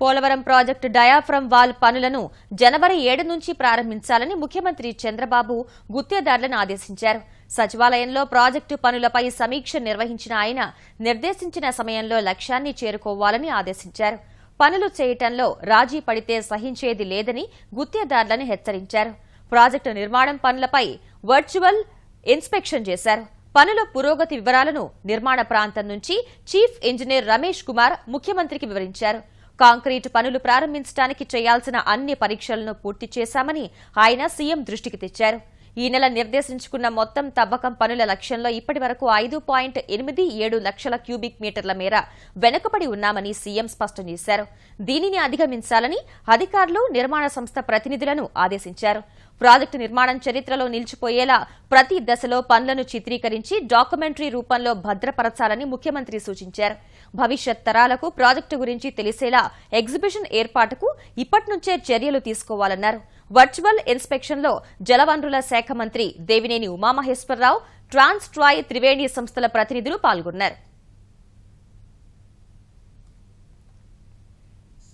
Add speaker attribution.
Speaker 1: Polavaram project diaphragm wall పనులను జనవరి 7 నుంచి ప్రారంభించాలని ముఖ్యమంత్రి చంద్రబాబు గుత్తేదారులను ఆదేశించారు. సచివాలయంలో ప్రాజెక్టు పనులపై సమీక్ష నిర్వహించిన ఆయన నిర్దేశించిన సమయంలో లక్ష్యాన్ని చేరుకోవాలని ఆదేశించారు. పనులు చేయటంలో రాజీ పడితే సహించేది లేదని గుత్తేదారులను హెచ్చరించారు. ప్రాజెక్టు నిర్మాణం పనులపై వర్చువల్ ఇన్స్పెక్షన్ చేశారు. పనుల పురోగతి వివరాలను నిర్మాణ ప్రాంతం నుంచి చీఫ్ ఇంజనీర్ రమేష్ కుమార్ ముఖ్యమంత్రికి వివరించారు. కాంక్రీటు పనులు ప్రారంభించడానికి చేయాల్సిన అన్ని పరీక్షలను పూర్తి చేశామని ఆయన సీఎం దృష్టికి తెచ్చారు. ఈ నెల నిర్దేశించుకున్న మొత్తం తవ్వకం పనుల లక్ష్యంలో ఇప్పటి వరకు 5.87 లక్షల క్యూబిక్ మీటర్ల మేర వెనుకబడి ఉన్నామని సీఎం స్పష్టం చేశారు. దీనిని అధిగమించాలని అధికారులు నిర్మాణ సంస్థ ప్రతినిధులను ఆదేశించారు. ప్రాజెక్టు నిర్మాణం చరిత్రలో నిలిచిపోయేలా ప్రతి దశలో పనులను చిత్రీకరించి డాక్యుమెంటరీ రూపంలో భద్రపరచాలని ముఖ్యమంత్రి సూచించారు. భవిష్యత్ తరాలకు ప్రాజెక్టు గురించి తెలిసేలా ఎగ్జిబిషన్ ఏర్పాటుకు ఇప్పటి నుంచే చర్యలు తీసుకోవాలన్నారు. వర్చువల్ ఇన్స్పెక్షన్లో జలవనరుల శాఖ మంత్రి దేవినేని ఉమామహేశ్వరరావు, ట్రాన్స్ ట్రాయ్ త్రివేణి సంస్థల ప్రతినిధులు పాల్గొన్నారు.